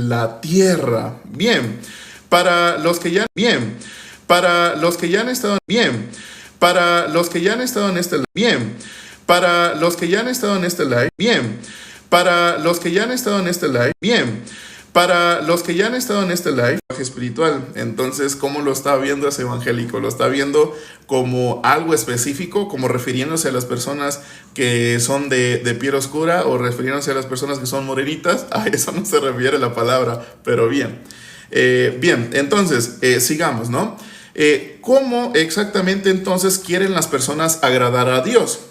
la tierra. Bien, para los que ya, bien, para los que ya han estado, bien, para los que ya han estado en este, bien, para los que ya han estado en este live, bien, para los que ya han estado en este live, bien, para los que ya han estado en este live espiritual. Entonces, ¿cómo lo está viendo ese evangélico? ¿Lo está viendo como algo específico, como refiriéndose a las personas que son de piel oscura o refiriéndose a las personas que son morenitas? A eso no se refiere la palabra, pero bien. Bien, entonces, sigamos, ¿no? ¿Cómo exactamente entonces quieren las personas agradar a Dios?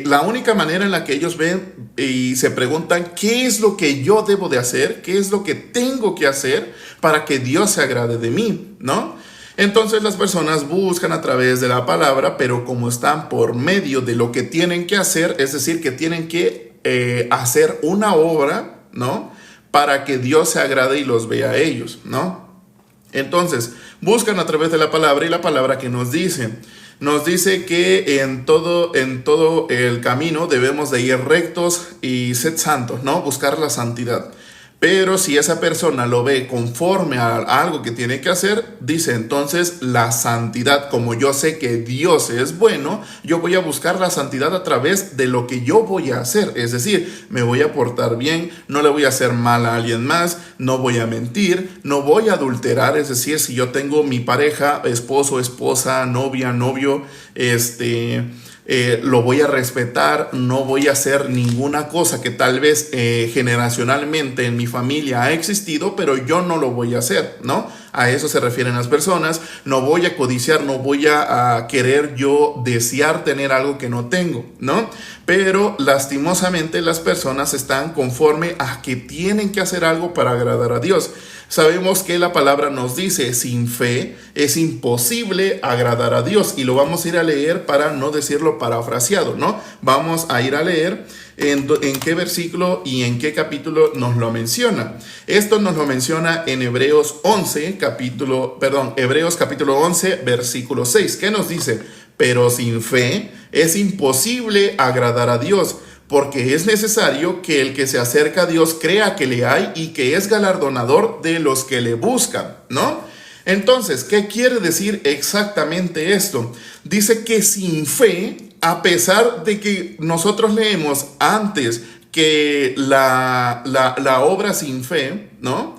La única manera en la que ellos ven y se preguntan qué es lo que yo debo de hacer, qué es lo que tengo que hacer para que Dios se agrade de mí, ¿no? Entonces las personas buscan a través de la palabra, pero como están por medio de lo que tienen que hacer, es decir, que tienen que hacer una obra, ¿no? Para que Dios se agrade y los vea a ellos, ¿no? Entonces buscan a través de la palabra y la palabra que nos dice que en todo el camino debemos de ir rectos y sed santos, ¿no? Buscar la santidad. Pero si esa persona lo ve conforme a algo que tiene que hacer, dice entonces la santidad. Como yo sé que Dios es bueno, yo voy a buscar la santidad a través de lo que yo voy a hacer. Es decir, me voy a portar bien, no le voy a hacer mal a alguien más, no voy a mentir, no voy a adulterar. Es decir, si yo tengo mi pareja, esposo, esposa, novia, novio, lo voy a respetar, no voy a hacer ninguna cosa que tal vez generacionalmente en mi familia ha existido, pero yo no lo voy a hacer, ¿no? A eso se refieren las personas. No voy a codiciar, no voy a querer yo desear tener algo que no tengo, ¿no? Pero lastimosamente las personas están conforme a que tienen que hacer algo para agradar a Dios. Sabemos que la palabra nos dice, sin fe es imposible agradar a Dios. Y lo vamos a ir a leer para no decirlo parafraseado, ¿no? Vamos a ir a leer en qué versículo y en qué capítulo nos lo menciona. Esto nos lo menciona en Hebreos capítulo 11, versículo 6. ¿Qué nos dice? Pero sin fe es imposible agradar a Dios, porque es necesario que el que se acerca a Dios crea que le hay y que es galardonador de los que le buscan, ¿no? Entonces, ¿qué quiere decir exactamente esto? Dice que sin fe, a pesar de que nosotros leemos antes que la obra sin fe, ¿no?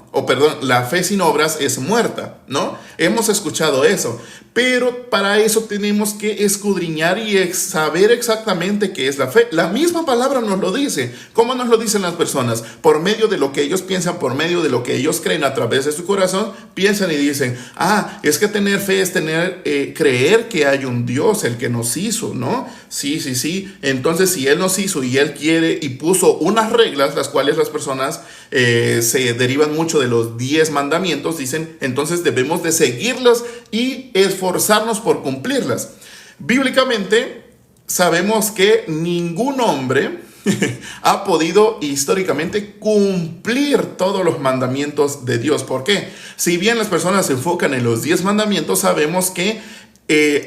La fe sin obras es muerta, ¿no? Hemos escuchado eso, pero para eso tenemos que escudriñar y saber exactamente qué es la fe. La misma palabra nos lo dice. ¿Cómo nos lo dicen las personas? Por medio de lo que ellos piensan, por medio de lo que ellos creen a través de su corazón, piensan y dicen, es que tener fe es creer que hay un Dios, el que nos hizo, ¿no? Sí. Entonces, si Él nos hizo y Él quiere y puso unas reglas, las cuales las personas se derivan mucho de los 10 mandamientos, dicen, entonces debemos de seguirlas y esforzarnos por cumplirlas. Bíblicamente sabemos que ningún hombre ha podido históricamente cumplir todos los mandamientos de Dios. ¿Por qué? Si bien las personas se enfocan en los 10 mandamientos, sabemos que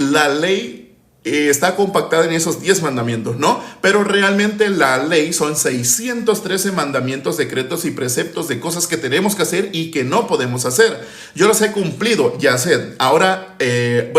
la ley está compactada en esos 10 mandamientos, ¿no? Pero realmente la ley son 613 mandamientos, decretos y preceptos de cosas que tenemos que hacer y que no podemos hacer. Yo los he cumplido, Yacet. Ahora te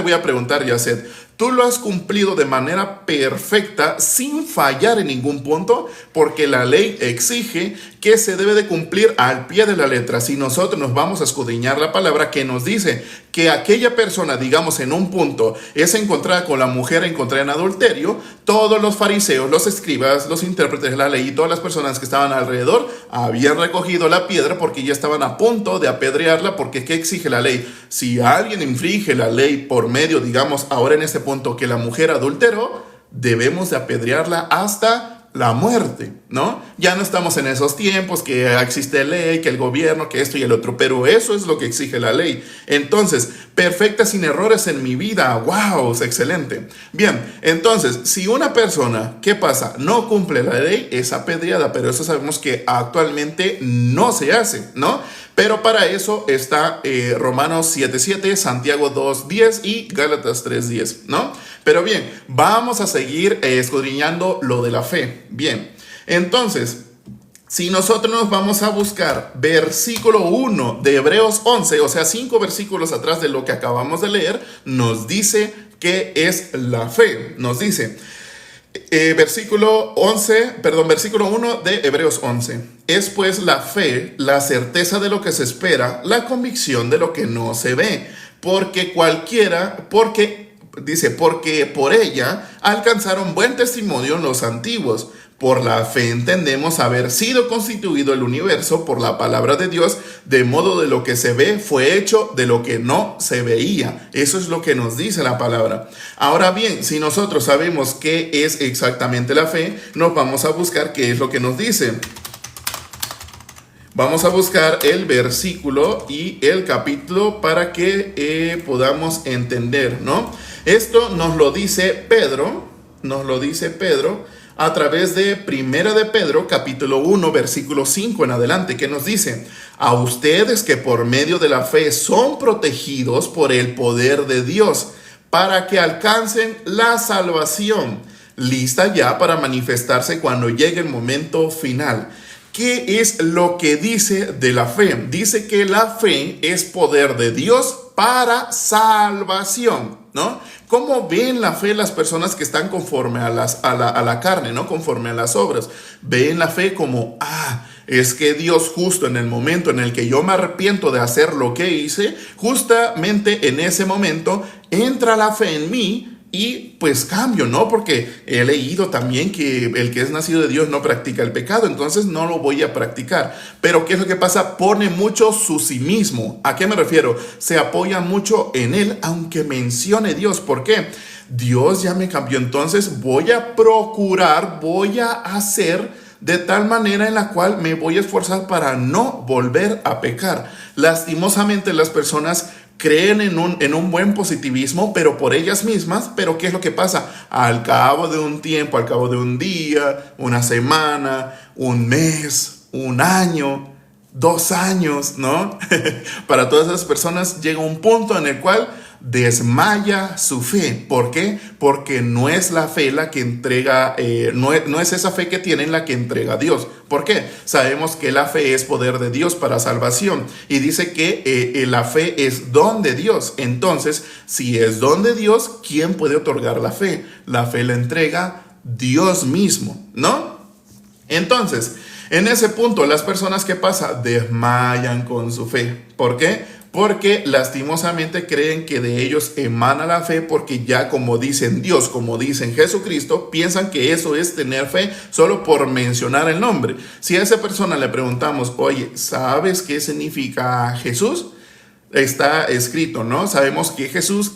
voy a preguntar, Yacet, ¿tú lo has cumplido de manera perfecta, sin fallar en ningún punto? Porque la ley exige que se debe de cumplir al pie de la letra. Si nosotros nos vamos a escudriñar la palabra que nos dice que aquella persona, digamos en un punto, es encontrada con la mujer encontrada en adulterio, todos los fariseos, los escribas, los intérpretes de la ley y todas las personas que estaban alrededor habían recogido la piedra porque ya estaban a punto de apedrearla. Porque ¿qué exige la ley? Si alguien infringe la ley por medio, digamos, ahora en este punto que la mujer adulteró, debemos de apedrearla hasta la muerte, ¿no? Ya no estamos en esos tiempos que existe ley, que el gobierno, que esto y el otro, pero eso es lo que exige la ley. Entonces, perfecta sin errores en mi vida, wow, es excelente. Bien, entonces, si una persona, ¿qué pasa? No cumple la ley, es apedreada, pero eso sabemos que actualmente no se hace, ¿no? Pero para eso está Romanos 7:7, Santiago 2:10 y Gálatas 3:10, ¿no? Pero bien, vamos a seguir escudriñando lo de la fe. Bien, entonces, Si nosotros nos vamos a buscar versículo 1 de Hebreos 11, o sea, 5 versículos atrás de lo que acabamos de leer, nos dice qué es la fe. Nos dice, versículo 1 de Hebreos 11. Es pues la fe, la certeza de lo que se espera, la convicción de lo que no se ve. Porque por ella alcanzaron buen testimonio los antiguos. Por la fe entendemos haber sido constituido el universo por la palabra de Dios, de modo de lo que se ve fue hecho de lo que no se veía. Eso es lo que nos dice la palabra. Ahora bien, si nosotros sabemos qué es exactamente la fe, nos vamos a buscar qué es lo que nos dice. Vamos a buscar el versículo y el capítulo para que podamos entender, ¿no? Esto nos lo dice Pedro, a través de Primera de Pedro, capítulo 1, versículo 5 en adelante, que nos dice: a ustedes que por medio de la fe son protegidos por el poder de Dios, para que alcancen la salvación, lista ya para manifestarse cuando llegue el momento final. ¿Qué es lo que dice de la fe? Dice que la fe es poder de Dios para salvación, ¿no? ¿Cómo ven la fe las personas que están conforme a la carne, ¿no? Conforme a las obras. Ven la fe como, es que Dios justo en el momento en el que yo me arrepiento de hacer lo que hice, justamente en ese momento entra la fe en mí y pues cambio, ¿no? Porque he leído también que el que es nacido de Dios no practica el pecado, entonces no lo voy a practicar. Pero ¿qué es lo que pasa? Pone mucho su sí mismo. ¿A qué me refiero? Se apoya mucho en él, aunque mencione Dios. ¿Por qué? Dios ya me cambió, entonces voy a procurar, voy a hacer de tal manera en la cual me voy a esforzar para no volver a pecar. Lastimosamente las personas creen en un buen positivismo, pero por ellas mismas. Pero ¿qué es lo que pasa? Al cabo de un tiempo, al cabo de un día, una semana, un mes, un año, 2 años, ¿no? Para todas esas personas llega un punto en el cual desmaya su fe. ¿Por qué? Porque no es la fe la que entrega, no es esa fe que tienen la que entrega a Dios. ¿Por qué? Sabemos que la fe es poder de Dios para salvación y dice que la fe es don de Dios. Entonces, si es don de Dios, ¿quién puede otorgar la fe? La fe la entrega Dios mismo, ¿no? Entonces, en ese punto, las personas que pasan desmayan con su fe. ¿Por qué? Porque lastimosamente creen que de ellos emana la fe, porque ya como dicen Dios, como dicen Jesucristo, piensan que eso es tener fe solo por mencionar el nombre. Si a esa persona le preguntamos, oye, ¿sabes qué significa Jesús? Está escrito, ¿no? Sabemos que Jesús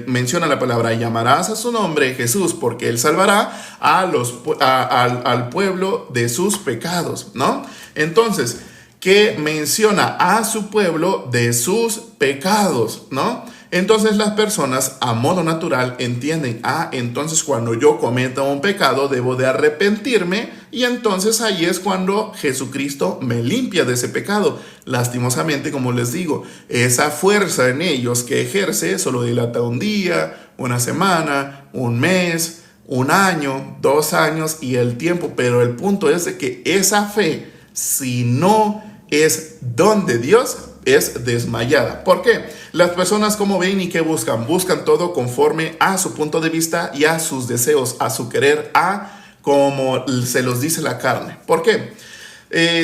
menciona la palabra, llamarás a su nombre Jesús, porque él salvará al pueblo de sus pecados, ¿no? Entonces, que menciona a su pueblo de sus pecados, ¿no? Entonces las personas a modo natural entienden, entonces cuando yo cometa un pecado debo de arrepentirme, y entonces ahí es cuando Jesucristo me limpia de ese pecado. Lastimosamente, como les digo, esa fuerza en ellos que ejerce solo dilata un día, una semana, un mes, un año, 2 años y el tiempo. Pero el punto es de que esa fe, si no es don de Dios, es desmayada. ¿Por qué? Las personas, como ven y que buscan todo conforme a su punto de vista y a sus deseos, a su querer, a como se los dice la carne. ¿Por qué?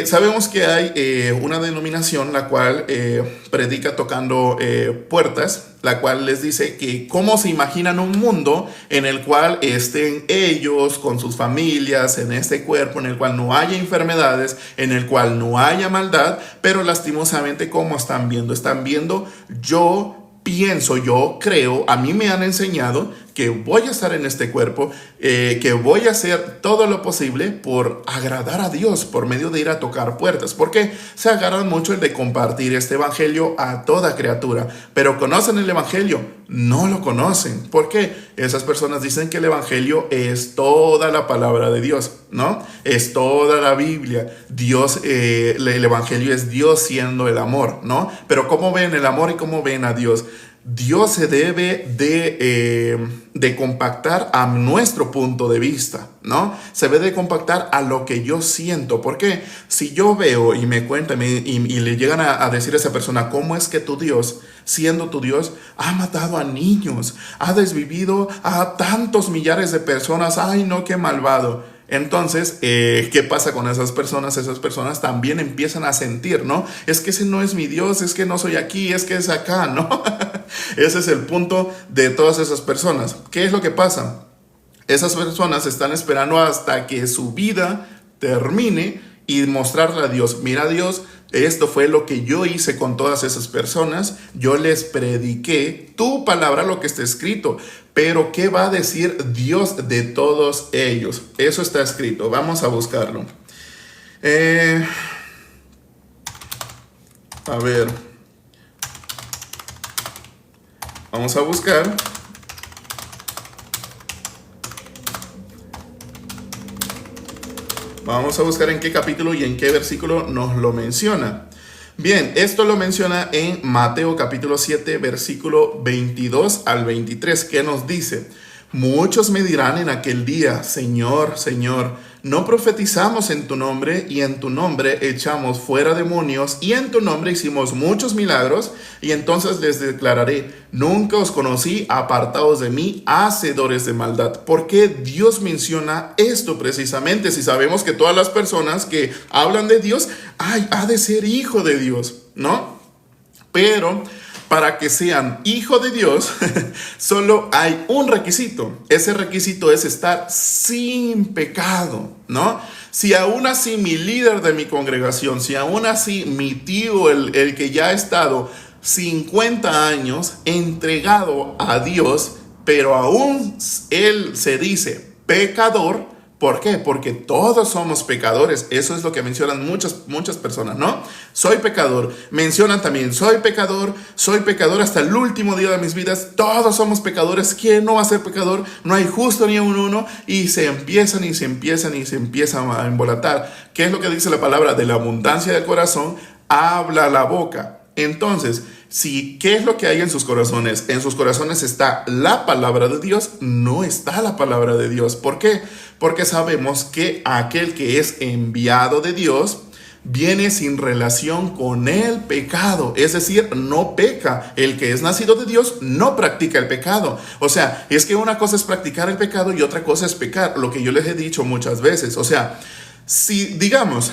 Sabemos que hay una denominación la cual predica tocando puertas, la cual les dice que cómo se imaginan un mundo en el cual estén ellos con sus familias en este cuerpo, en el cual no haya enfermedades, en el cual no haya maldad, pero lastimosamente ¿cómo están viendo? Están viendo, yo pienso, yo creo, a mí me han enseñado que voy a estar en este cuerpo, que voy a hacer todo lo posible por agradar a Dios por medio de ir a tocar puertas, porque se agarran mucho el de compartir este evangelio a toda criatura, pero ¿conocen el evangelio? No lo conocen. ¿Por qué? Esas personas dicen que el evangelio es toda la palabra de Dios, ¿no? Es toda la Biblia. Dios, el evangelio es Dios siendo el amor, ¿no? Pero ¿cómo ven el amor y cómo ven a Dios? Dios se debe de compactar a nuestro punto de vista, ¿no? Se debe de compactar a lo que yo siento. Porque si yo veo y me cuentan y le llegan a decir a esa persona, ¿cómo es que tu Dios, siendo tu Dios, ha matado a niños, ha desvivido a tantos millares de personas? ¡Ay, no, qué malvado! Entonces, ¿qué pasa con esas personas? Esas personas también empiezan a sentir, ¿no? Es que ese no es mi Dios, es que no soy aquí, es que es acá, ¿no? Ese es el punto de todas esas personas. ¿Qué es lo que pasa? Esas personas están esperando hasta que su vida termine y mostrarle a Dios, mira Dios, esto fue lo que yo hice con todas esas personas, yo les prediqué tu palabra, lo que está escrito, pero ¿qué va a decir Dios de todos ellos? Eso está escrito, vamos a buscarlo. A ver, vamos a buscar. Vamos a buscar en qué capítulo y en qué versículo nos lo menciona. Bien, esto lo menciona en Mateo capítulo 7, versículo 22 al 23, que nos dice: muchos me dirán en aquel día, Señor, Señor, no profetizamos en tu nombre, y en tu nombre echamos fuera demonios, y en tu nombre hicimos muchos milagros. Y entonces les declararé: nunca os conocí, apartados de mí, hacedores de maldad. ¿Por qué Dios menciona esto precisamente? Si sabemos que todas las personas que hablan de Dios, ha de ser hijo de Dios, ¿no? Pero para que sean hijo de Dios, solo hay un requisito. Ese requisito es estar sin pecado, ¿no? Si aún así mi líder de mi congregación, si aún así mi tío, el que ya ha estado 50 años entregado a Dios, pero aún él se dice pecador. ¿Por qué? Porque todos somos pecadores. Eso es lo que mencionan muchas personas, ¿no? Soy pecador. Mencionan también, soy pecador hasta el último día de mis vidas. Todos somos pecadores. ¿Quién no va a ser pecador? No hay justo ni un uno. Y se empiezan a embolatar. ¿Qué es lo que dice la palabra? De la abundancia del corazón habla la boca. Entonces, ¿qué es lo que hay en sus corazones? En sus corazones está la palabra de Dios, no está la palabra de Dios. ¿Por qué? Porque sabemos que aquel que es enviado de Dios viene sin relación con el pecado, es decir, no peca. El que es nacido de Dios no practica el pecado. O sea, es que una cosa es practicar el pecado y otra cosa es pecar, lo que yo les he dicho muchas veces. O sea, si digamos,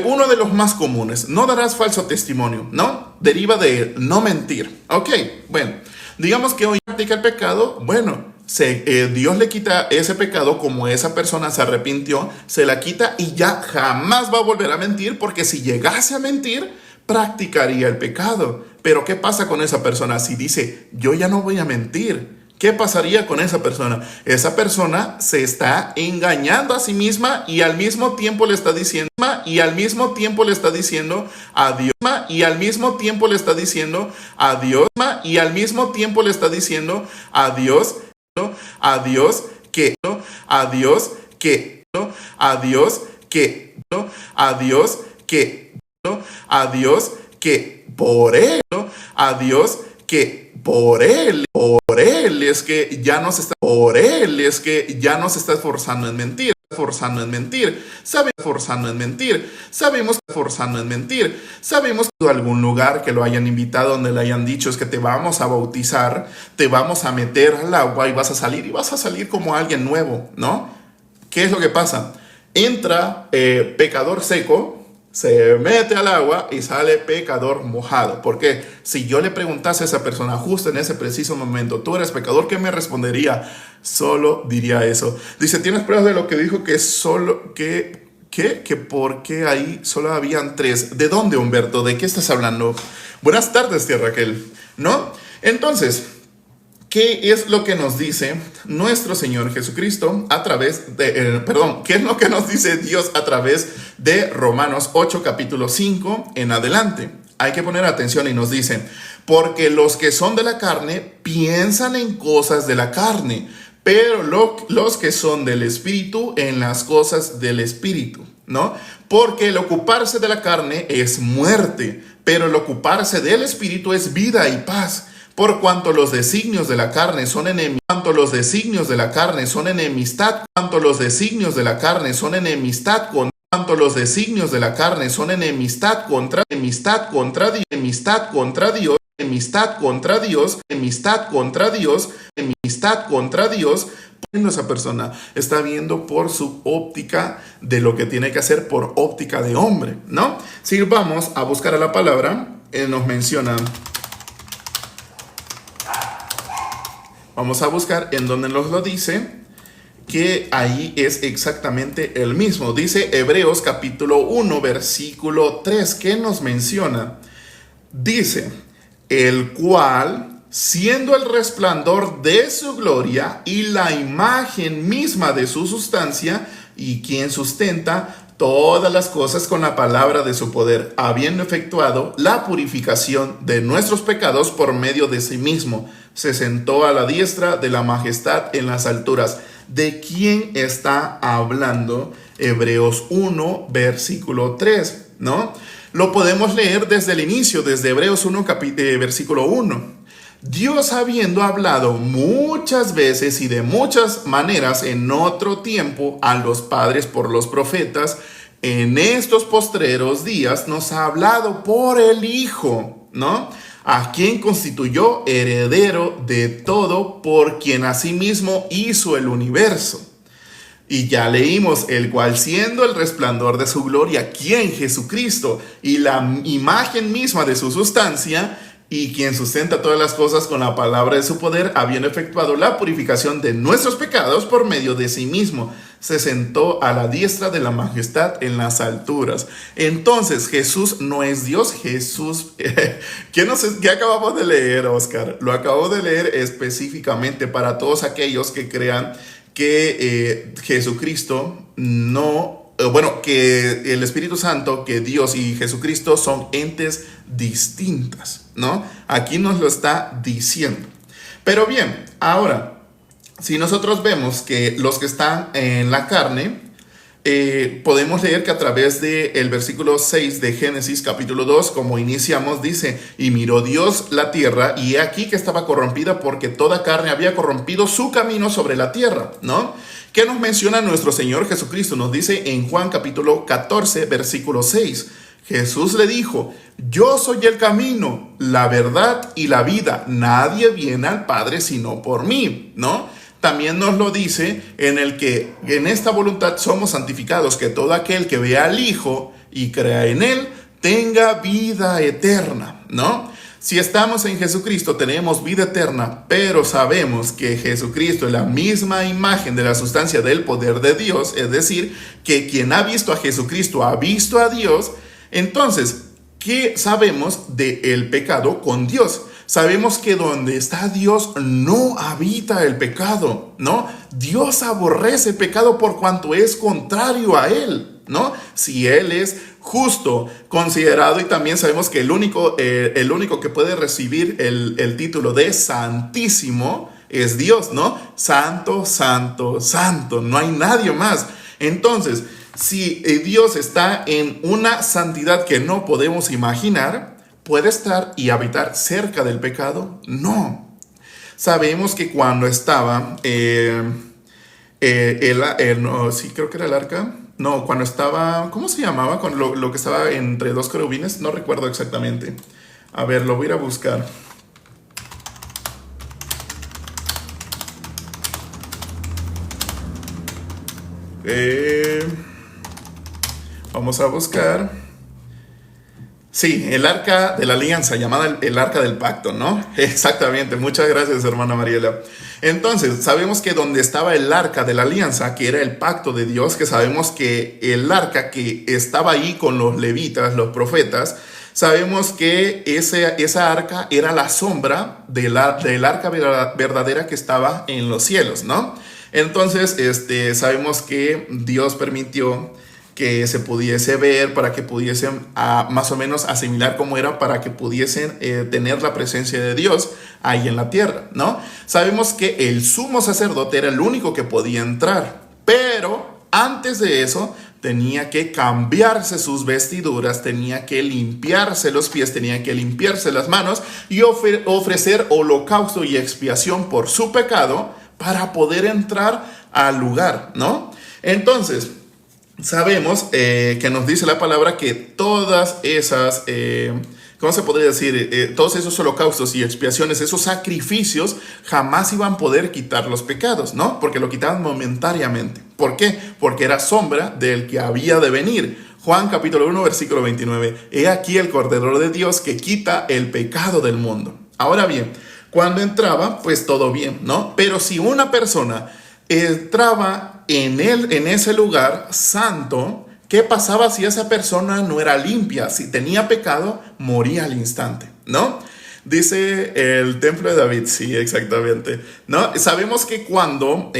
uno de los más comunes, no darás falso testimonio, ¿no? Deriva de no mentir. Ok, bueno, digamos que hoy practica el pecado, bueno, Dios le quita ese pecado, como esa persona se arrepintió, se la quita y ya jamás va a volver a mentir, porque si llegase a mentir, practicaría el pecado. Pero ¿qué pasa con esa persona? Si dice, yo ya no voy a mentir, ¿qué pasaría con esa persona? Esa persona se está engañando a sí misma y al mismo tiempo le está diciendo a Dios, y al mismo tiempo le está diciendo a Dios, y al mismo tiempo le está diciendo a Dios, y al mismo tiempo le está diciendo a Dios, a Dios que, a Dios que, a Dios que, a Dios que, a Dios que por él, a Dios que por él es que ya no se está, por él es que ya no se está esforzando en mentir. Sabemos que algún lugar que lo hayan invitado, donde le hayan dicho, es que te vamos a bautizar, te vamos a meter al agua y vas a salir como alguien nuevo, ¿no? ¿Qué es lo que pasa? Entra pecador seco, se mete al agua y sale pecador mojado. Porque si yo le preguntase a esa persona justo en ese preciso momento, ¿tú eres pecador?, ¿qué me respondería? Solo diría eso. Dice, ¿tienes pruebas de lo que dijo? Que solo, que por qué ahí solo habían 3. ¿De dónde, Humberto? ¿De qué estás hablando? Buenas tardes, tía Raquel, ¿no? Entonces, ¿qué es lo que nos dice nuestro Señor Jesucristo a través de, qué es lo que nos dice Dios a través de Romanos 8, capítulo 5 en adelante? Hay que poner atención y nos dice, porque los que son de la carne piensan en cosas de la carne, pero los que son del Espíritu en las cosas del Espíritu, ¿no? Porque el ocuparse de la carne es muerte, pero el ocuparse del Espíritu es vida y paz. Por cuanto los designios de la carne son enemistad, cuanto los designios de la carne son enemistad, cuanto los designios de la carne son enemistad con cuanto los designios de la carne son enemistad contra Dios, enemistad contra Dios, enemistad contra Dios, enemistad contra Dios, enemistad contra Dios, enemistad contra Dios. Esa persona está viendo por su óptica de lo que tiene que hacer por óptica de hombre, ¿no? Si vamos a buscar a la palabra, nos menciona, vamos a buscar en donde nos lo dice, que ahí es exactamente el mismo. Dice Hebreos capítulo 1, versículo 3, ¿qué nos menciona? Dice, el cual, siendo el resplandor de su gloria y la imagen misma de su sustancia, y quien sustenta todas las cosas con la palabra de su poder, habiendo efectuado la purificación de nuestros pecados por medio de sí mismo, se sentó a la diestra de la majestad en las alturas. ¿De quién está hablando Hebreos 1, versículo 3? ¿No? Lo podemos leer desde el inicio, desde Hebreos 1, versículo 1. Dios, habiendo hablado muchas veces y de muchas maneras en otro tiempo a los padres por los profetas, en estos postreros días nos ha hablado por el Hijo, ¿no? A quien constituyó heredero de todo, por quien asimismo hizo el universo. Y ya leímos, el cual siendo el resplandor de su gloria, quien Jesucristo, y la imagen misma de su sustancia, y quien sustenta todas las cosas con la palabra de su poder, habiendo efectuado la purificación de nuestros pecados por medio de sí mismo, se sentó a la diestra de la majestad en las alturas. Entonces, Jesús no es Dios. Jesús, ¿qué acabamos de leer, Oscar? Lo acabo de leer específicamente para todos aquellos que crean que Jesucristo no... Bueno, que el Espíritu Santo, que Dios y Jesucristo son entes distintas, ¿no? Aquí nos lo está diciendo. Pero bien, ahora, si nosotros vemos que los que están en la carne, podemos leer que a través del versículo 6 de Génesis capítulo 2, como iniciamos, dice, y miró Dios la tierra, y he aquí que estaba corrompida, porque toda carne había corrompido su camino sobre la tierra, ¿no? ¿Qué nos menciona nuestro Señor Jesucristo? Nos dice en Juan capítulo 14, versículo 6. Jesús le dijo, yo soy el camino, la verdad y la vida. Nadie viene al Padre sino por mí, ¿no? También nos lo dice en el que en esta voluntad somos santificados, que todo aquel que vea al Hijo y crea en Él tenga vida eterna, ¿no? Si estamos en Jesucristo tenemos vida eterna, pero sabemos que Jesucristo es la misma imagen de la sustancia del poder de Dios, es decir, que quien ha visto a Jesucristo ha visto a Dios. Entonces, ¿qué sabemos del pecado con Dios? Sabemos que donde está Dios no habita el pecado, ¿no? Dios aborrece el pecado por cuanto es contrario a Él, ¿no? Si Él es justo, considerado, y también sabemos que el único que puede recibir el título de Santísimo es Dios, ¿no? Santo, santo, santo, no hay nadie más. Entonces, si Dios está en una santidad que no podemos imaginar, ¿puede estar y habitar cerca del pecado? No. Sabemos que cuando estaba, no, sí, creo que era el arca. No, cuando estaba, ¿cómo se llamaba? Con lo que estaba entre dos querubines, no recuerdo exactamente. A ver, lo voy a ir a buscar. Vamos a buscar. Sí, el arca de la alianza, llamada el arca del pacto, ¿no? Exactamente, muchas gracias, hermana Mariela. Entonces, sabemos que donde estaba el arca de la alianza, que era el pacto de Dios, que sabemos que el arca que estaba ahí con los levitas, los profetas, sabemos que esa arca era la sombra del arca verdadera que estaba en los cielos, ¿no? Entonces, sabemos que Dios permitió que se pudiese ver, para que pudiesen más o menos asimilar cómo era, para que pudiesen tener la presencia de Dios ahí en la tierra, ¿no? Sabemos que el sumo sacerdote era el único que podía entrar, pero antes de eso tenía que cambiarse sus vestiduras, tenía que limpiarse los pies, tenía que limpiarse las manos y ofrecer holocausto y expiación por su pecado para poder entrar al lugar, ¿no? Entonces, sabemos que nos dice la palabra que todas esas, ¿cómo se podría decir? Todos esos holocaustos y expiaciones, esos sacrificios, jamás iban a poder quitar los pecados, ¿no? Porque lo quitaban momentáneamente. ¿Por qué? Porque era sombra del que había de venir. Juan capítulo 1, versículo 29. He aquí el Cordero de Dios que quita el pecado del mundo. Ahora bien, cuando entraba, pues todo bien, ¿no? Pero si una persona entraba en ese lugar santo, ¿qué pasaba si esa persona no era limpia? Si tenía pecado, moría al instante, ¿no? Dice el templo de David, sí, exactamente, ¿no? Sabemos que cuando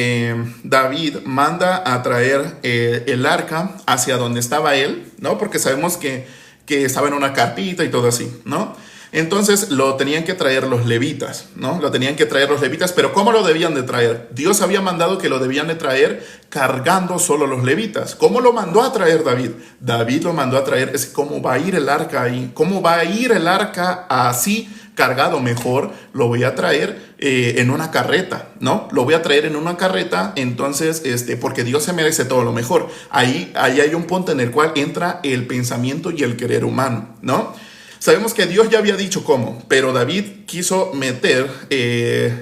David manda a traer el arca hacia donde estaba él, ¿no? Porque sabemos que estaba en una carpita y todo así, ¿no? Entonces lo tenían que traer los levitas, ¿no? Lo tenían que traer los levitas, pero ¿cómo lo debían de traer? Dios había mandado que lo debían de traer cargando solo los levitas. ¿Cómo lo mandó a traer David? David lo mandó a traer, es cómo va a ir el arca ahí, cómo va a ir el arca así cargado. Mejor lo voy a traer en una carreta, ¿no? Lo voy a traer en una carreta, entonces, porque Dios se merece todo lo mejor. Ahí hay un punto en el cual entra el pensamiento y el querer humano, ¿no? Sabemos que Dios ya había dicho cómo, pero David quiso meter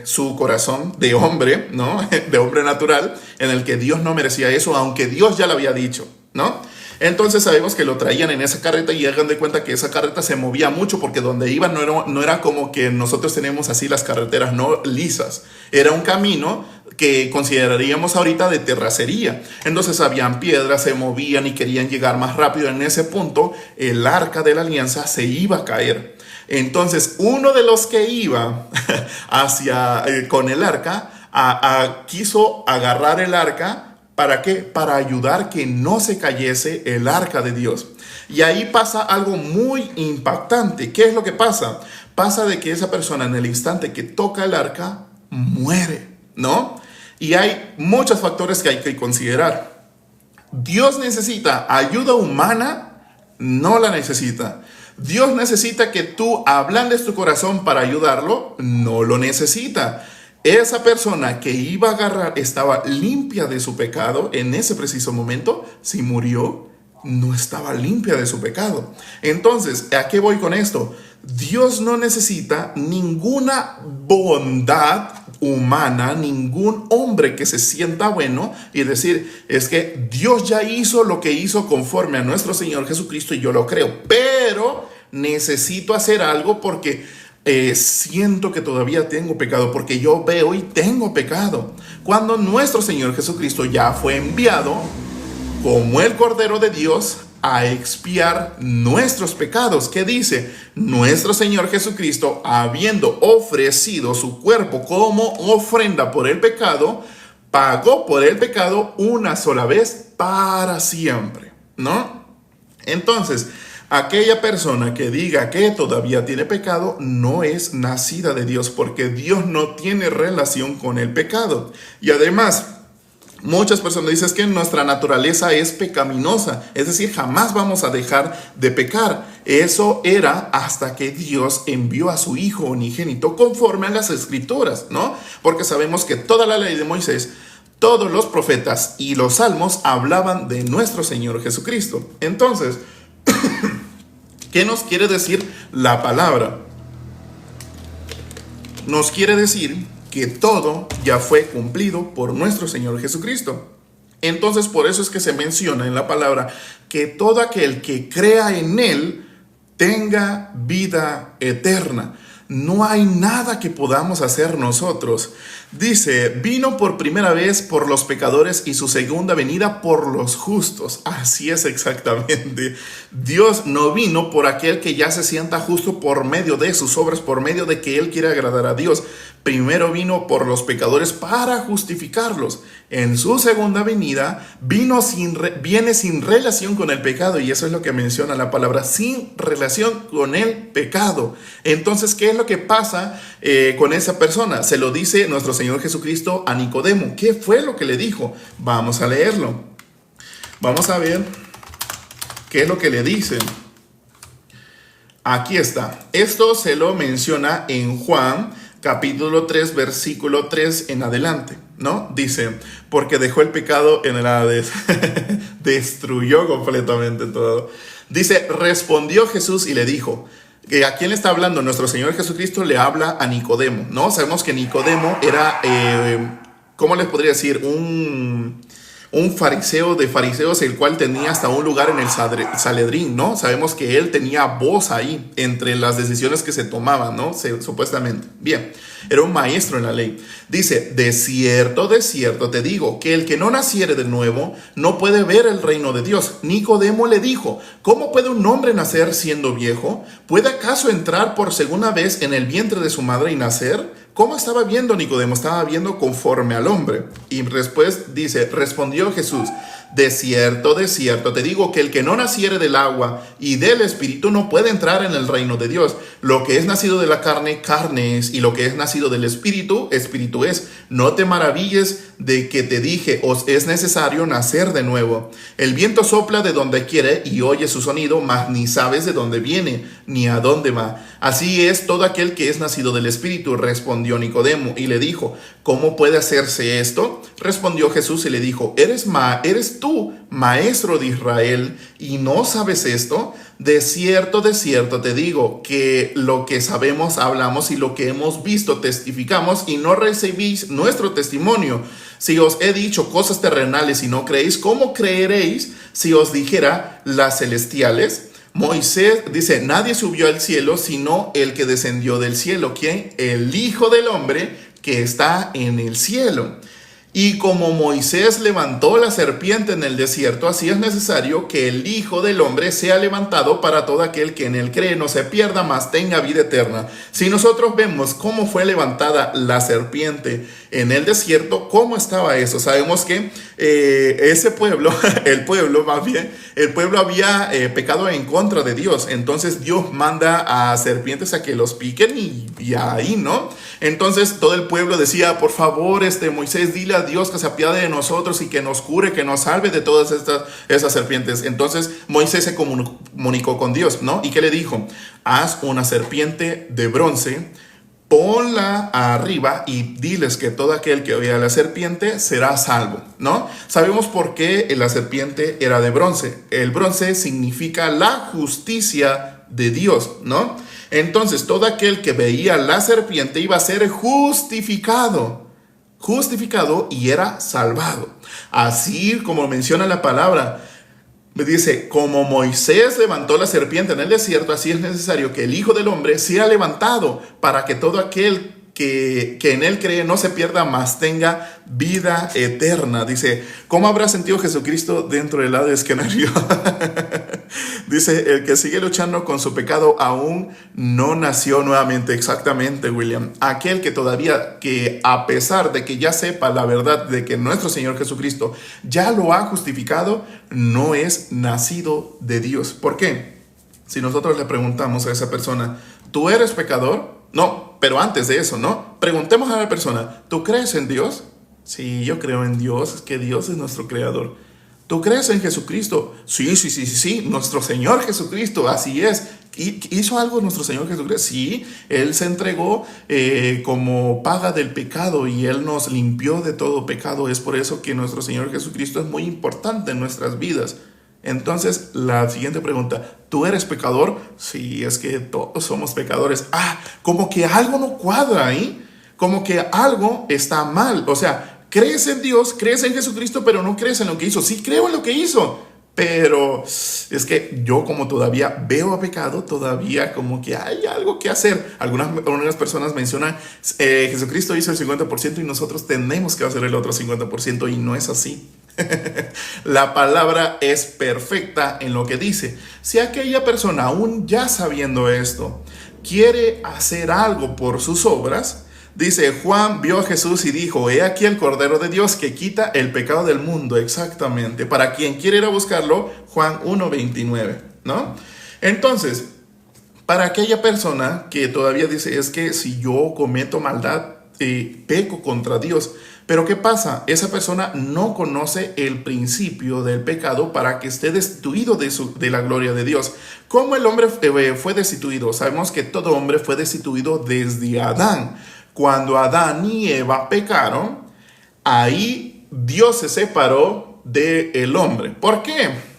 su corazón de hombre, ¿no? De hombre natural, en el que Dios no merecía eso, aunque Dios ya lo había dicho, ¿no? Entonces sabemos que lo traían en esa carreta y hagan de cuenta que esa carreta se movía mucho porque donde iban no era como que nosotros tenemos así las carreteras no lisas. Era un camino que consideraríamos ahorita de terracería. Entonces habían piedras, se movían y querían llegar más rápido. En ese punto el arca de la alianza se iba a caer. Entonces uno de los que iba con el arca quiso agarrar el arca. ¿Para qué? Para ayudar que no se cayese el arca de Dios. Y ahí pasa algo muy impactante. ¿Qué es lo que pasa? Pasa de que esa persona en el instante que toca el arca muere, ¿no? Y hay muchos factores que hay que considerar. ¿Dios necesita ayuda humana? No la necesita. ¿Dios necesita que tú ablandes tu corazón para ayudarlo? No lo necesita. Esa persona que iba a agarrar estaba limpia de su pecado en ese preciso momento. Si murió, no estaba limpia de su pecado. Entonces, ¿a qué voy con esto? Dios no necesita ninguna bondad humana, ningún hombre que se sienta bueno y decir, es que Dios ya hizo lo que hizo conforme a nuestro Señor Jesucristo y yo lo creo, pero necesito hacer algo porque siento que todavía tengo pecado, porque yo veo y tengo pecado. Cuando nuestro Señor Jesucristo ya fue enviado como el Cordero de Dios a expiar nuestros pecados. ¿Qué dice? Nuestro Señor Jesucristo, habiendo ofrecido su cuerpo como ofrenda por el pecado, pagó por el pecado una sola vez para siempre, ¿no? Entonces, aquella persona que diga que todavía tiene pecado no es nacida de Dios, porque Dios no tiene relación con el pecado. Y además, muchas personas dicen que nuestra naturaleza es pecaminosa, es decir, jamás vamos a dejar de pecar. Eso era hasta que Dios envió a su Hijo unigénito conforme a las Escrituras, ¿no? Porque sabemos que toda la ley de Moisés, todos los profetas y los salmos hablaban de nuestro Señor Jesucristo. Entonces, ¿qué nos quiere decir la palabra? Nos quiere decir que todo ya fue cumplido por nuestro Señor Jesucristo. Entonces, por eso es que se menciona en la palabra que todo aquel que crea en Él tenga vida eterna. No hay nada que podamos hacer nosotros. Dice, vino por primera vez por los pecadores y su segunda venida por los justos. Así es exactamente. Dios no vino por aquel que ya se sienta justo por medio de sus obras, por medio de que Él quiere agradar a Dios. Primero vino por los pecadores para justificarlos. En su segunda venida viene sin relación con el pecado, y eso es lo que menciona la palabra, sin relación con el pecado. Entonces, ¿qué es lo que pasa con esa persona? Se lo dice nuestro Señor Jesucristo a Nicodemo. ¿Qué fue lo que le dijo? Vamos a leerlo. Vamos a ver qué es lo que le dice. Aquí está. Esto se lo menciona en Juan capítulo 3, versículo 3 en adelante, ¿no? Dice, porque dejó el pecado en el Hades, destruyó completamente todo. Dice, respondió Jesús y le dijo, que ¿a quién le está hablando? Nuestro Señor Jesucristo le habla a Nicodemo, ¿no? Sabemos que Nicodemo era, ¿cómo les podría decir? Un fariseo de fariseos, el cual tenía hasta un lugar en el Sanedrín, ¿no? Sabemos que él tenía voz ahí entre las decisiones que se tomaban, ¿no? Supuestamente. Bien, era un maestro en la ley. Dice, de cierto te digo, que el que no naciere de nuevo no puede ver el reino de Dios. Nicodemo le dijo, ¿cómo puede un hombre nacer siendo viejo? ¿Puede acaso entrar por segunda vez en el vientre de su madre y nacer? ¿Cómo estaba viendo Nicodemo? Estaba viendo conforme al hombre. Y después dice, respondió Jesús, de cierto te digo que el que no naciere del agua y del espíritu no puede entrar en el reino de Dios. Lo que es nacido de la carne, carne es, y lo que es nacido del espíritu, espíritu es. No te maravilles de que te dije, os es necesario nacer de nuevo. El viento sopla de donde quiere y oye su sonido, mas ni sabes de dónde viene, ni a dónde va. Así es todo aquel que es nacido del espíritu, respondió Nicodemo, y le dijo, ¿cómo puede hacerse esto? Respondió Jesús y le dijo, ¿eres tú, maestro de Israel, y no sabes esto? De cierto te digo, que lo que sabemos hablamos y lo que hemos visto testificamos, y no recibís nuestro testimonio. Si os he dicho cosas terrenales y no creéis, ¿cómo creeréis si os dijera las celestiales? Moisés dice, nadie subió al cielo sino el que descendió del cielo. ¿Quién? El Hijo del Hombre que está en el cielo. Y como Moisés levantó la serpiente en el desierto, así es necesario que el Hijo del Hombre sea levantado para todo aquel que en él cree, no se pierda, mas tenga vida eterna. Si nosotros vemos cómo fue levantada la serpiente en el desierto, ¿cómo estaba eso? Sabemos que ese pueblo, el pueblo había pecado en contra de Dios. Entonces Dios manda a serpientes a que los piquen y ahí, ¿no? Entonces todo el pueblo decía, por favor, Moisés, dile a Dios que se apiade de nosotros y que nos cure, que nos salve de todas esas serpientes. Entonces Moisés se comunicó con Dios, ¿no? ¿Y qué le dijo? Haz una serpiente de bronce, ponla arriba y diles que todo aquel que vea a la serpiente será salvo, ¿no? Sabemos por qué la serpiente era de bronce. El bronce significa la justicia de Dios, ¿no? Entonces todo aquel que veía la serpiente iba a ser justificado y era salvado. Así como menciona la palabra, dice, como Moisés levantó la serpiente en el desierto, así es necesario que el Hijo del Hombre sea levantado para que todo aquel que en él cree no se pierda, mas tenga vida eterna. Dice, ¿cómo habrá sentido Jesucristo dentro del Hades? Que nervio. Dice, el que sigue luchando con su pecado aún no nació nuevamente. Exactamente, William. Aquel que todavía, que a pesar de que ya sepa la verdad de que nuestro Señor Jesucristo ya lo ha justificado, no es nacido de Dios. ¿Por qué? Si nosotros le preguntamos a esa persona, ¿tú eres pecador? No, pero antes de eso, ¿no? Preguntemos a la persona, ¿tú crees en Dios? Sí, yo creo en Dios, es que Dios es nuestro creador. ¿Tú crees en Jesucristo? Sí, nuestro Señor Jesucristo, así es. ¿Hizo algo nuestro Señor Jesucristo? Sí, Él se entregó como paga del pecado y Él nos limpió de todo pecado. Es por eso que nuestro Señor Jesucristo es muy importante en nuestras vidas. Entonces, la siguiente pregunta, ¿tú eres pecador? Sí, es que todos somos pecadores. Como que algo no cuadra ahí, como que algo está mal. O sea, crees en Dios, crees en Jesucristo, pero no crees en lo que hizo. Sí, creo en lo que hizo, pero es que yo como todavía veo a pecado, todavía como que hay algo que hacer. Algunas personas mencionan, Jesucristo hizo el 50% y nosotros tenemos que hacer el otro 50%, y no es así. La palabra es perfecta en lo que dice. Si aquella persona, aún ya sabiendo esto, quiere hacer algo por sus obras, dice, Juan vio a Jesús y dijo, he aquí el Cordero de Dios que quita el pecado del mundo. Exactamente. Para quien quiere ir a buscarlo, Juan 1:29, ¿no? Entonces, para aquella persona que todavía dice, es que si yo cometo maldad, peco contra Dios. Pero ¿qué pasa? Esa persona no conoce el principio del pecado para que esté destituido de la gloria de Dios. ¿Cómo el hombre fue destituido? Sabemos que todo hombre fue destituido desde Adán. Cuando Adán y Eva pecaron, ahí Dios se separó del hombre. ¿Por qué?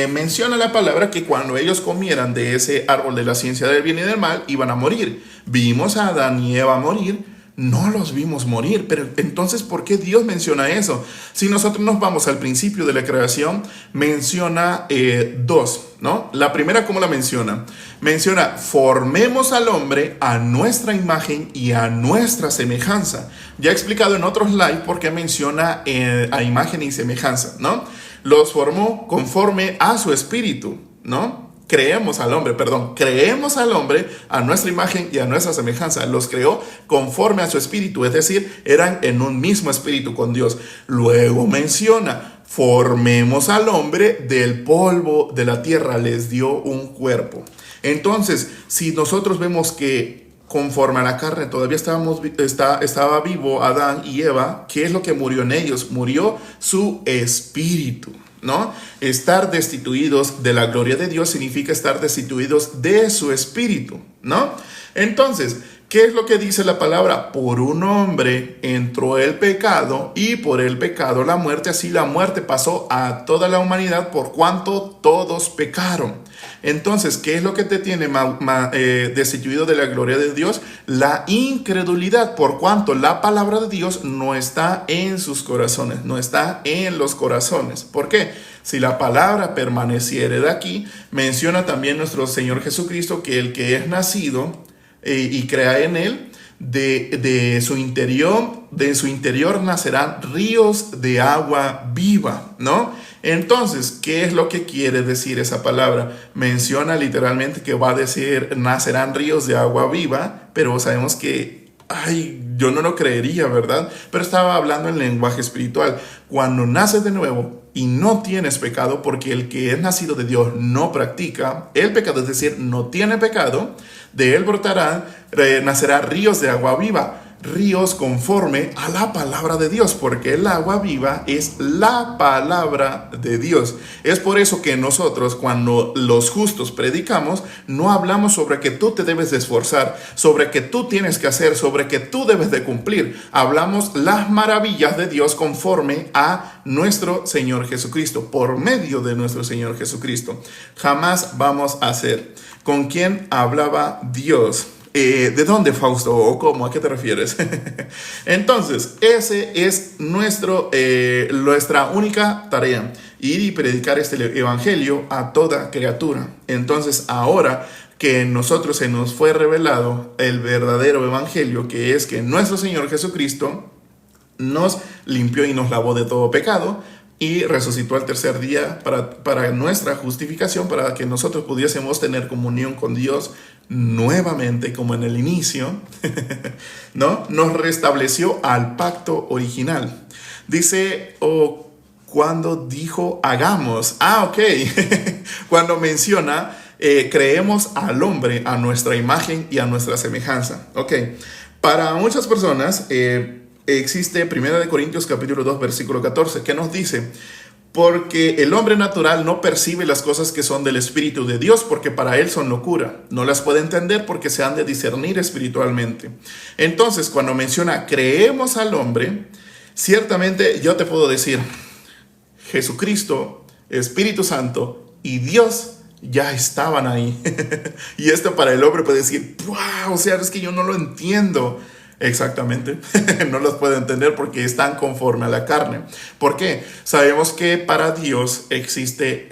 Menciona la palabra que cuando ellos comieran de ese árbol de la ciencia del bien y del mal, iban a morir. Vimos a Adán y Eva morir, no los vimos morir. Pero entonces, ¿por qué Dios menciona eso? Si nosotros nos vamos al principio de la creación, menciona dos, ¿no? La primera, ¿cómo la menciona? Menciona, formemos al hombre a nuestra imagen y a nuestra semejanza. Ya he explicado en otros live por qué menciona a imagen y semejanza, ¿no? Los formó conforme a su espíritu, ¿no? Creemos al hombre a nuestra imagen y a nuestra semejanza. Los creó conforme a su espíritu, es decir, eran en un mismo espíritu con Dios. Luego menciona, formemos al hombre del polvo de la tierra, les dio un cuerpo. Entonces, si nosotros vemos que conforme a la carne todavía estaba vivo Adán y Eva, ¿qué es lo que murió en ellos? Murió su espíritu, ¿no? Estar destituidos de la gloria de Dios significa estar destituidos de su espíritu, ¿no? Entonces, ¿qué es lo que dice la palabra? Por un hombre entró el pecado y por el pecado la muerte. Así la muerte pasó a toda la humanidad por cuanto todos pecaron. Entonces, ¿qué es lo que te tiene destituido de la gloria de Dios? La incredulidad, por cuanto la palabra de Dios no está en sus corazones, no está en los corazones. ¿Por qué? Si la palabra permaneciere de aquí, menciona también nuestro Señor Jesucristo que el que es nacido y crea en él, de su interior nacerán ríos de agua viva, ¿no? Entonces, ¿qué es lo que quiere decir esa palabra? Menciona literalmente que va a decir nacerán ríos de agua viva, pero sabemos que, yo no lo creería, ¿verdad? Pero estaba hablando en lenguaje espiritual. Cuando naces de nuevo y no tienes pecado, porque el que es nacido de Dios no practica el pecado, es decir, no tiene pecado, de él nacerá ríos de agua viva, ríos conforme a la palabra de Dios, porque el agua viva es la palabra de Dios. Es por eso que nosotros, cuando los justos predicamos, no hablamos sobre que tú te debes de esforzar, sobre que tú tienes que hacer, sobre que tú debes de cumplir. Hablamos las maravillas de Dios conforme a nuestro Señor Jesucristo, por medio de nuestro Señor Jesucristo. Jamás vamos a hacer. ¿Con quién hablaba Dios? ¿De dónde, Fausto? ¿O cómo? ¿A qué te refieres? Entonces, ese es nuestra única tarea. Ir y predicar este evangelio a toda criatura. Entonces, ahora que nosotros se nos fue revelado el verdadero evangelio, que es que nuestro Señor Jesucristo nos limpió y nos lavó de todo pecado, y resucitó al tercer día para nuestra justificación, para que nosotros pudiésemos tener comunión con Dios nuevamente, como en el inicio, ¿no? Nos restableció al pacto original. Dice, cuando dijo hagamos, ok, cuando menciona creemos al hombre a nuestra imagen y a nuestra semejanza. Ok, para muchas personas existe 1 Corintios capítulo 2 versículo 14 que nos dice: porque el hombre natural no percibe las cosas que son del Espíritu de Dios, porque para él son locura. No las puede entender porque se han de discernir espiritualmente. Entonces, cuando menciona creemos al hombre, ciertamente yo te puedo decir, Jesucristo, Espíritu Santo y Dios ya estaban ahí. Y esto para el hombre puede decir, wow, o sea, es que yo no lo entiendo. Exactamente, no los puede entender porque están conforme a la carne. ¿Por qué? Sabemos que para Dios existe,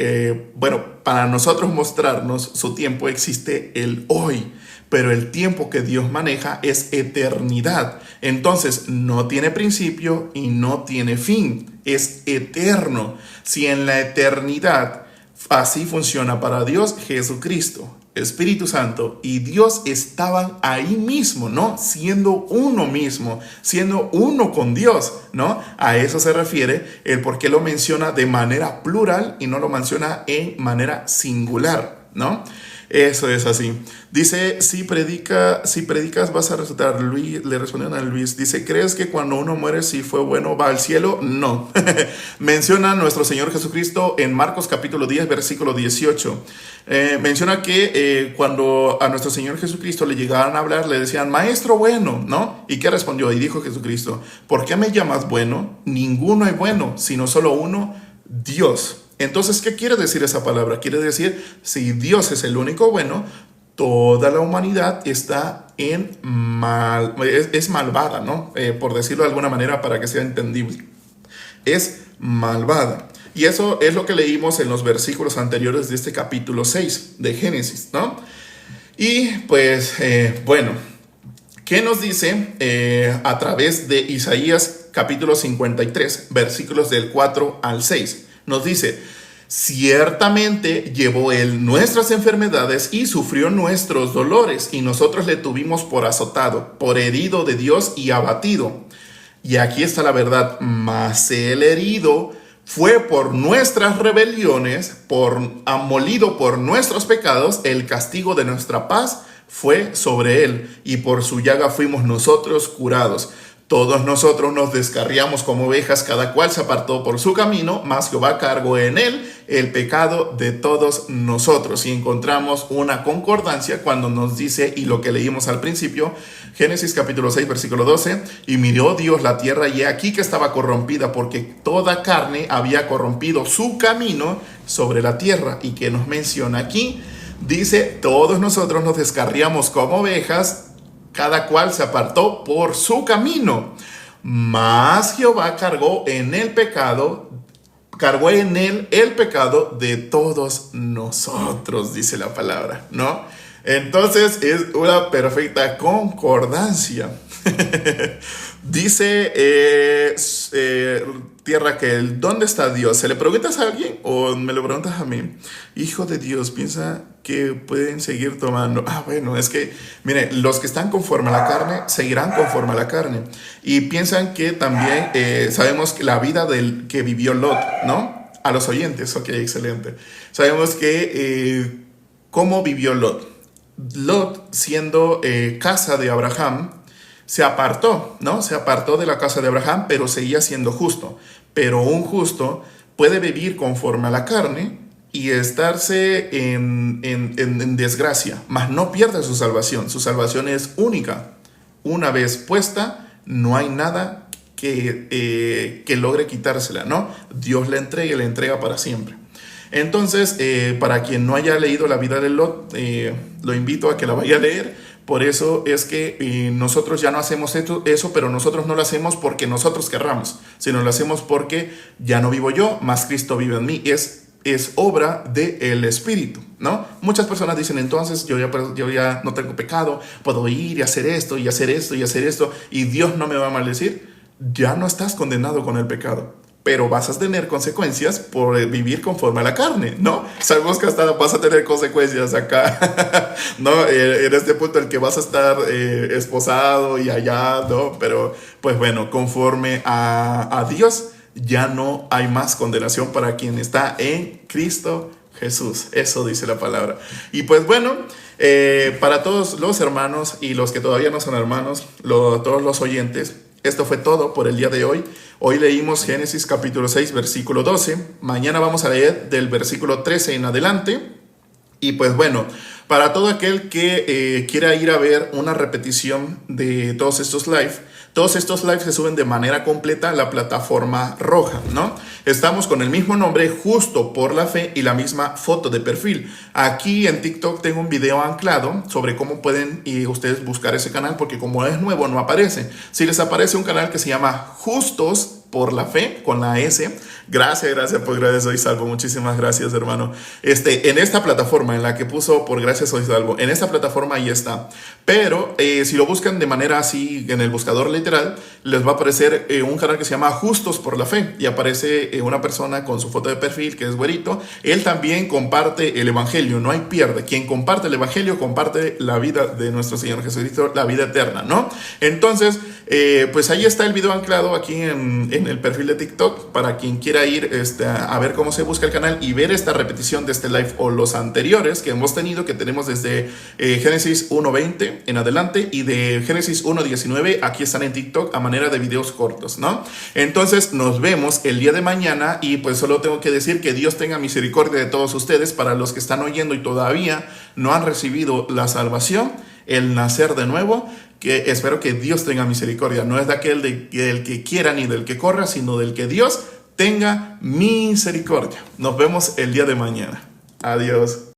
para nosotros mostrarnos su tiempo existe el hoy, pero el tiempo que Dios maneja es eternidad. Entonces no tiene principio y no tiene fin, es eterno. Si en la eternidad así funciona para Dios, Jesucristo, Espíritu Santo y Dios estaban ahí mismo, ¿no? Siendo uno mismo, siendo uno con Dios, ¿no? A eso se refiere el por qué lo menciona de manera plural y no lo menciona en manera singular, ¿no? Eso es así. Dice, si predicas vas a resucitar. Luis, le respondieron a Luis, dice, ¿crees que cuando uno muere si fue bueno va al cielo? No. Menciona nuestro Señor Jesucristo en Marcos capítulo 10, versículo 18. Menciona que cuando a nuestro Señor Jesucristo le llegaban a hablar, le decían, maestro bueno, ¿no? ¿Y qué respondió? Y dijo Jesucristo, ¿por qué me llamas bueno? Ninguno es bueno, sino solo uno, Dios. Entonces, ¿qué quiere decir esa palabra? Quiere decir, si Dios es el único bueno, toda la humanidad está es malvada, ¿no? Por decirlo de alguna manera para que sea entendible. Es malvada. Y eso es lo que leímos en los versículos anteriores de este capítulo 6 de Génesis, ¿no? Y pues, bueno, ¿qué nos dice a través de Isaías capítulo 53, versículos del 4 al 6? Nos dice, ciertamente llevó él nuestras enfermedades y sufrió nuestros dolores, y nosotros le tuvimos por azotado, por herido de Dios y abatido. Y aquí está la verdad, mas el herido fue por nuestras rebeliones, molido por nuestros pecados, el castigo de nuestra paz fue sobre él, y por su llaga fuimos nosotros curados. Todos nosotros nos descarriamos como ovejas, cada cual se apartó por su camino, mas Jehová cargó en él el pecado de todos nosotros. Y encontramos una concordancia cuando nos dice, y lo que leímos al principio, Génesis capítulo 6, versículo 12, y miró Dios la tierra, y he aquí que estaba corrompida, porque toda carne había corrompido su camino sobre la tierra. Y que nos menciona aquí, dice, todos nosotros nos descarriamos como ovejas, cada cual se apartó por su camino, mas Jehová cargó en él el pecado de todos nosotros, dice la palabra, ¿no? Entonces es una perfecta concordancia. Dice Tierra que ¿dónde está Dios? ¿Se le preguntas a alguien o me lo preguntas a mí? Hijo de Dios, piensa que pueden seguir tomando. Bueno, es que, miren, los que están conforme a la carne seguirán conforme a la carne. Y piensan que también sabemos que la vida del que vivió Lot, ¿no? A los oyentes, ok, excelente. Sabemos que cómo vivió Lot. Lot, siendo casa de Abraham, se apartó, ¿no? Se apartó de la casa de Abraham, pero seguía siendo justo. Pero un justo puede vivir conforme a la carne y estarse en desgracia, mas no pierde su salvación. Su salvación es única. Una vez puesta, no hay nada que logre quitársela, ¿no? Dios la entrega y la entrega para siempre. Entonces, para quien no haya leído la vida de Lot, lo invito a que la vaya a leer. Por eso es que nosotros ya no hacemos eso, pero nosotros no lo hacemos porque nosotros querramos, sino lo hacemos porque ya no vivo yo, más Cristo vive en mí. Es obra del Espíritu, ¿no? Muchas personas dicen, entonces yo ya no tengo pecado, puedo ir y hacer esto y hacer esto y hacer esto, y Dios no me va a maldecir. Ya no estás condenado con el pecado, pero vas a tener consecuencias por vivir conforme a la carne, ¿no? Sabemos que hasta vas a tener consecuencias acá, ¿no? En este punto en el que vas a estar esposado y allá, ¿no? Pero, pues bueno, conforme a Dios, ya no hay más condenación para quien está en Cristo Jesús. Eso dice la palabra. Y pues bueno, para todos los hermanos y los que todavía no son hermanos, todos los oyentes, esto fue todo por el día de hoy. Hoy leímos Génesis capítulo 6, versículo 12. Mañana vamos a leer del versículo 13 en adelante. Y pues bueno, para todo aquel que quiera ir a ver una repetición de todos estos lives se suben de manera completa a la plataforma roja, ¿no? Estamos con el mismo nombre, Justo por la Fe, y la misma foto de perfil. Aquí en TikTok tengo un video anclado sobre cómo pueden ustedes buscar ese canal, porque como es nuevo no aparece. Si les aparece un canal que se llama Justos por la Fe, con la S. Gracias, por gracia soy salvo. Muchísimas gracias, hermano. En esta plataforma en la que puso por gracia soy salvo, en esta plataforma ahí está. Pero si lo buscan de manera así en el buscador literal, les va a aparecer un canal que se llama Justos por la Fe, y aparece una persona con su foto de perfil que es güerito. Él también comparte el evangelio, no hay pierde. Quien comparte el evangelio comparte la vida de nuestro Señor Jesucristo, la vida eterna, ¿no? Entonces, pues ahí está el video anclado aquí en en el perfil de TikTok para quien quiera ir a ver cómo se busca el canal y ver esta repetición de este live o los anteriores que hemos tenido, que tenemos desde Génesis 1.20 en adelante y de Génesis 1.19, aquí están en TikTok a manera de videos cortos, ¿no? Entonces nos vemos el día de mañana y pues solo tengo que decir que Dios tenga misericordia de todos ustedes. Para los que están oyendo y todavía no han recibido la salvación, el nacer de nuevo, que espero que Dios tenga misericordia. No es de aquel del que quiera ni del que corra, sino del que Dios tenga misericordia. Nos vemos el día de mañana. Adiós.